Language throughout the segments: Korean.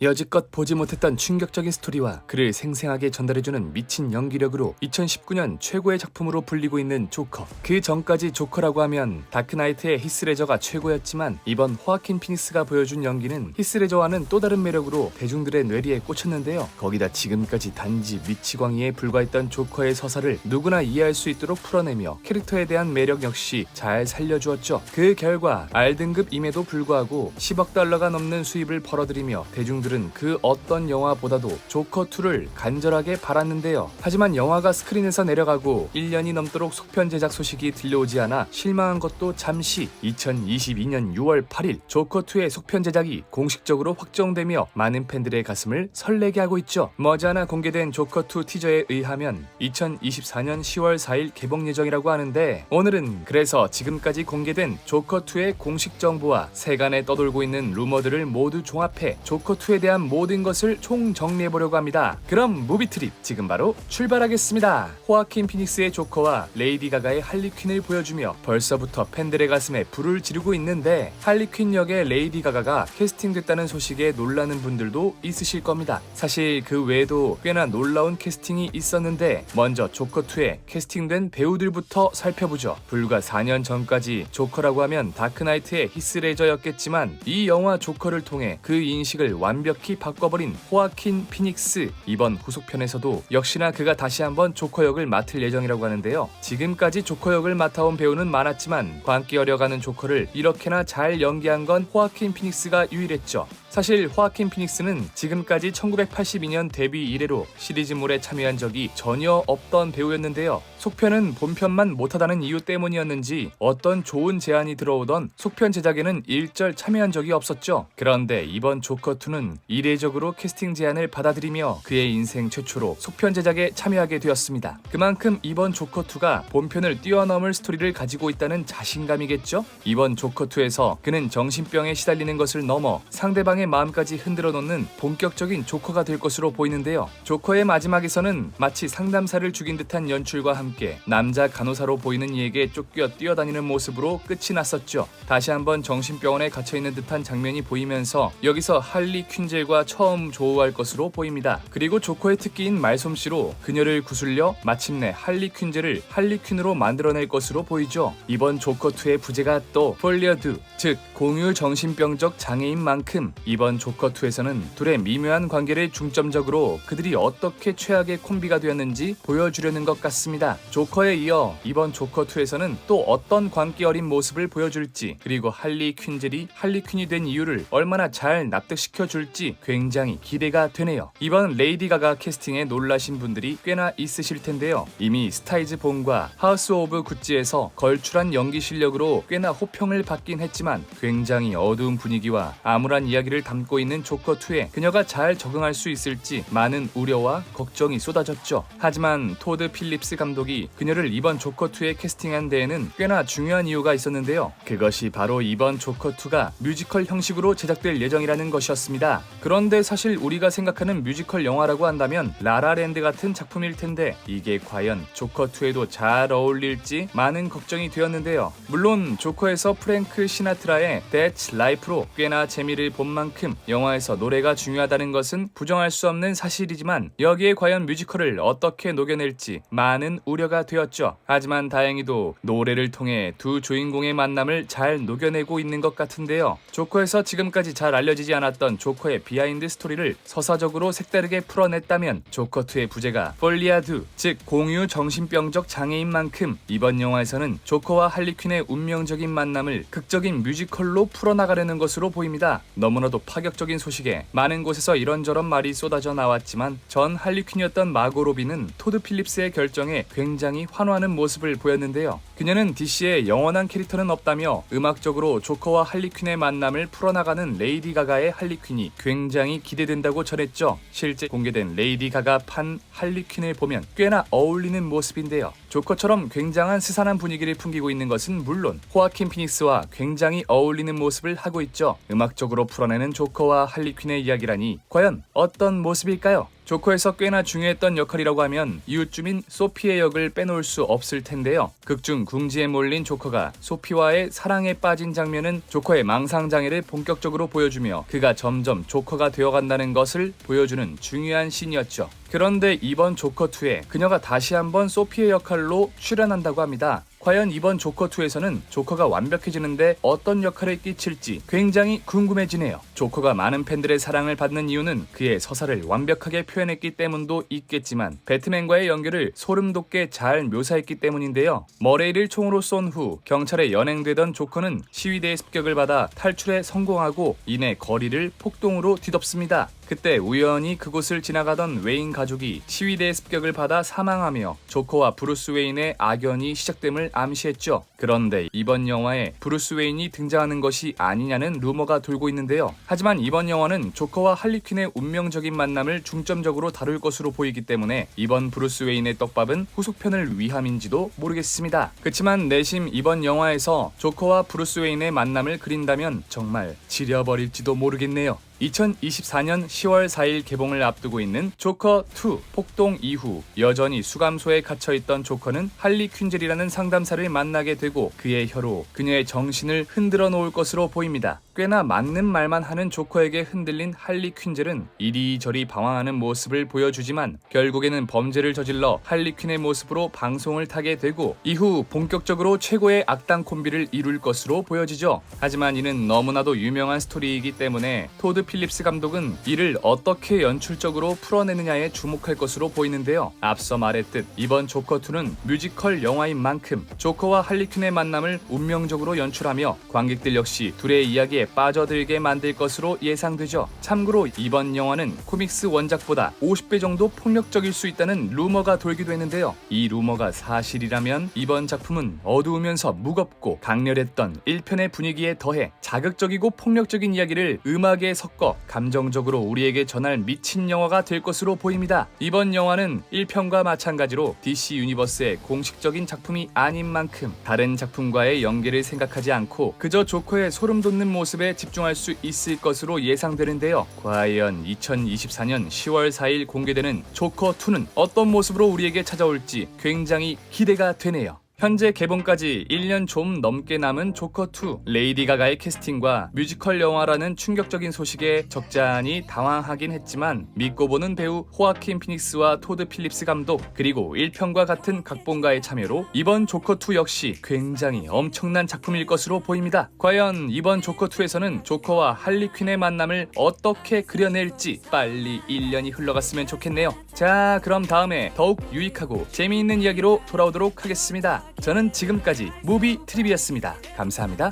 여지껏 보지 못했던 충격적인 스토리와 그를 생생하게 전달해주는 미친 연기력으로 2019년 최고의 작품으로 불리고 있는 조커. 그 전까지 조커라고 하면 다크나이트의 히스레저가 최고였지만 이번 호아킨 피닉스가 보여준 연기는 히스레저와는 또 다른 매력으로 대중들의 뇌리에 꽂혔는데요. 거기다 지금까지 단지 미치광이에 불과했던 조커의 서사를 누구나 이해할 수 있도록 풀어내며 캐릭터에 대한 매력 역시 잘 살려주었죠. 그 결과 R등급임에도 불구하고 10억 달러가 넘는 수입을 벌어들이며 대중들은 그 어떤 영화보다도 조커2를 간절하게 바랐는데요. 하지만 영화가 스크린에서 내려가고 1년이 넘도록 속편 제작 소식이 들려오지 않아 실망한 것도 잠시 2022년 6월 8일 조커2의 속편 제작이 공식적으로 확정되며 많은 팬들의 가슴을 설레게 하고 있죠. 머지않아 공개된 조커2 티저에 의하면 2024년 10월 4일 개봉 예정이라고 하는데 오늘은 그래서 지금까지 공개된 조커2의 공식 정보와 세간에 떠돌고 있는 루머들을 모두 종합해 조커2에 대한 모든 것을 총 정리해보려고 합니다. 그럼 무비트립 지금 바로 출발하겠습니다. 호아킨 피닉스의 조커와 레이디 가가의 할리퀸을 보여주며 벌써부터 팬들의 가슴에 불을 지르고 있는데 할리퀸 역의 레이디 가가가 캐스팅됐다는 소식에 놀라는 분들도 있으실 겁니다. 사실 그 외에도 꽤나 놀라운 캐스팅이 있었는데 먼저 조커2에 캐스팅된 배우들부터 살펴보죠. 불과 4년 전까지 조커라고 하면 다크나이트의 히스레저였겠지만 이 영화 조커를 통해 그 인식을 완벽히 바꿔버린 호아킨 피닉스. 이번 후속편에서도 역시나 그가 다시 한번 조커 역을 맡을 예정이라고 하는데요. 지금까지 조커 역을 맡아온 배우는 많았지만 광기 어려가는 조커를 이렇게나 잘 연기한 건 호아킨 피닉스가 유일했죠. 사실 호아킨 피닉스는 지금까지 1982년 데뷔 이래로 시리즈물에 참여한 적이 전혀 없던 배우였는데요. 속편은 본편만 못하다는 이유 때문이었는지 어떤 좋은 제안이 들어오던 속편 제작에는 일절 참여한 적이 없었죠. 그런데 이번 조커2는 이례적으로 캐스팅 제안을 받아들이며 그의 인생 최초로 속편 제작에 참여하게 되었습니다. 그만큼 이번 조커2가 본편을 뛰어넘을 스토리를 가지고 있다는 자신감이겠죠? 이번 조커2에서 그는 정신병에 시달리는 것을 넘어 상대방의 마음까지 흔들어 놓는 본격적인 조커가 될 것으로 보이는데요. 조커의 마지막에서는 마치 상담사를 죽인 듯한 연출과 함께 남자 간호사로 보이는 이에게 쫓겨 뛰어다니는 모습으로 끝이 났었죠. 다시 한번 정신병원에 갇혀있는 듯한 장면이 보이면서 여기서 할리 퀸젤과 처음 조우할 것으로 보입니다. 그리고 조커의 특기인 말솜씨로 그녀를 구슬려 마침내 할리 퀸젤을 할리 퀸으로 만들어낼 것으로 보이죠. 이번 조커2의 부제가 또 폴리어드, 즉 공유 정신병적 장애인 만큼 이번 조커2에서는 둘의 미묘한 관계를 중점적으로 그들이 어떻게 최악의 콤비가 되었는지 보여주려는 것 같습니다. 조커에 이어 이번 조커2에서는 또 어떤 광기 어린 모습을 보여줄지, 그리고 할리 퀸젤이 할리 퀸이 된 이유를 얼마나 잘 납득시켜줄지 굉장히 기대가 되네요. 이번 레이디 가가 캐스팅에 놀라신 분들이 꽤나 있으실 텐데요. 이미 스타이즈 본과 하우스 오브 구찌에서 걸출한 연기 실력으로 꽤나 호평을 받긴 했지만 굉장히 어두운 분위기와 암울한 이야기를 담고 있는 조커2에 그녀가 잘 적응할 수 있을지 많은 우려와 걱정이 쏟아졌죠. 하지만 토드 필립스 감독이 그녀를 이번 조커2에 캐스팅한 데에는 꽤나 중요한 이유가 있었는데요. 그것이 바로 이번 조커2가 뮤지컬 형식으로 제작될 예정이라는 것이었습니다. 그런데 사실 우리가 생각하는 뮤지컬 영화라고 한다면 라라랜드 같은 작품일 텐데 이게 과연 조커2에도 잘 어울릴지 많은 걱정이 되었는데요. 물론 조커에서 프랭크 시나트라의 That's Life로 꽤나 재미를 본 만큼 영화에서 노래가 중요하다는 것은 부정할 수 없는 사실이지만 여기에 과연 뮤지컬을 어떻게 녹여낼지 많은 우려가 되었죠. 하지만 다행히도 노래를 통해 두 주인공의 만남을 잘 녹여내고 있는 것 같은데요. 조커에서 지금까지 잘 알려지지 않았던 조커의 비하인드 스토리를 서사적으로 색다르게 풀어냈다면 조커2의 부제가 폴리아드, 즉 공유 정신병적 장애인 만큼 이번 영화에서는 조커와 할리퀸의 운명적인 만남을 극적인 뮤지컬로 풀어나가려는 것으로 보입니다. 너무나도 파격적인 소식에 많은 곳에서 이런저런 말이 쏟아져 나왔지만 전 할리퀸이었던 마고 로비는 토드 필립스의 결정에 굉장히 환호하는 모습을 보였는데요. 그녀는 DC의 영원한 캐릭터는 없다며 음악적으로 조커와 할리퀸의 만남을 풀어나가는 레이디 가가의 할리퀸이 굉장히 기대된다고 전했죠. 실제 공개된 레이디 가가 판 할리퀸을 보면 꽤나 어울리는 모습인데요. 조커처럼 굉장한 스산한 분위기를 풍기고 있는 것은 물론 호아킨 피닉스와 굉장히 어울리는 모습을 하고 있죠. 음악적으로 풀어내는 많은 조커와 할리퀸의 이야기라니 과연 어떤 모습일까요? 조커에서 꽤나 중요했던 역할이라고 하면 이웃주민 소피의 역을 빼놓을 수 없을 텐데요. 극중 궁지에 몰린 조커가 소피와의 사랑에 빠진 장면은 조커의 망상장애를 본격적으로 보여주며 그가 점점 조커가 되어간다는 것을 보여주는 중요한 씬이었죠. 그런데 이번 조커2에 그녀가 다시 한번 소피의 역할로 출연한다고 합니다. 과연 이번 조커2에서는 조커가 완벽해지는데 어떤 역할을 끼칠지 굉장히 궁금해지네요. 조커가 많은 팬들의 사랑을 받는 이유는 그의 서사를 완벽하게 표현했기 때문도 있겠지만 배트맨과의 연결을 소름 돋게 잘 묘사했기 때문인데요. 머레이를 총으로 쏜 후 경찰에 연행되던 조커는 시위대의 습격을 받아 탈출에 성공하고 이내 거리를 폭동으로 뒤덮습니다. 그때 우연히 그곳을 지나가던 웨인 가족이 시위대의 습격을 받아 사망하며 조커와 브루스 웨인의 악연이 시작됨을 암시했죠. 그런데 이번 영화에 브루스 웨인이 등장하는 것이 아니냐는 루머가 돌고 있는데요. 하지만 이번 영화는 조커와 할리퀸의 운명적인 만남을 중점적으로 다룰 것으로 보이기 때문에 이번 브루스 웨인의 떡밥은 후속편을 위함인지도 모르겠습니다. 그치만 내심 이번 영화에서 조커와 브루스 웨인의 만남을 그린다면 정말 지려버릴지도 모르겠네요. 2024년 10월 4일 개봉을 앞두고 있는 조커2 폭동 이후 여전히 수감소에 갇혀있던 조커는 할리 퀸젤이라는 상담사를 만나게 되고 그의 혀로 그녀의 정신을 흔들어 놓을 것으로 보입니다. 꽤나 맞는 말만 하는 조커에게 흔들린 할리 퀸젤은 이리저리 방황하는 모습을 보여주지만 결국에는 범죄를 저질러 할리 퀸의 모습으로 방송을 타게 되고 이후 본격적으로 최고의 악당 콤비를 이룰 것으로 보여지죠. 하지만 이는 너무나도 유명한 스토리이기 때문에 토드 필립스 감독은 이를 어떻게 연출적으로 풀어내느냐에 주목할 것으로 보이는데요. 앞서 말했듯 이번 조커2는 뮤지컬 영화인 만큼 조커와 할리퀸의 만남을 운명적으로 연출하며 관객들 역시 둘의 이야기에 빠져들게 만들 것으로 예상되죠. 참고로 이번 영화는 코믹스 원작보다 50배 정도 폭력적일 수 있다는 루머가 돌기도 했는데요. 이 루머가 사실이라면 이번 작품은 어두우면서 무겁고 강렬했던 1편의 분위기에 더해 자극적이고 폭력적인 이야기를 음악에 섞어 감정적으로 우리에게 전할 미친 영화가 될 것으로 보입니다. 이번 영화는 1편과 마찬가지로 DC 유니버스의 공식적인 작품이 아닌 만큼 다른 작품과의 연계를 생각하지 않고 그저 조커의 소름 돋는 모습에 집중할 수 있을 것으로 예상되는데요. 과연 2024년 10월 4일 공개되는 조커2는 어떤 모습으로 우리에게 찾아올지 굉장히 기대가 되네요. 현재 개봉까지 1년 좀 넘게 남은 조커2 레이디 가가의 캐스팅과 뮤지컬 영화라는 충격적인 소식에 적잖이 당황하긴 했지만 믿고 보는 배우 호아킨 피닉스와 토드 필립스 감독 그리고 1편과 같은 각본가의 참여로 이번 조커2 역시 굉장히 엄청난 작품일 것으로 보입니다. 과연 이번 조커2에서는 조커와 할리퀸의 만남을 어떻게 그려낼지 빨리 1년이 흘러갔으면 좋겠네요. 자, 그럼 다음에 더욱 유익하고 재미있는 이야기로 돌아오도록 하겠습니다. 저는 지금까지 무비 트립이었습니다. 감사합니다.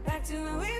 Back to when we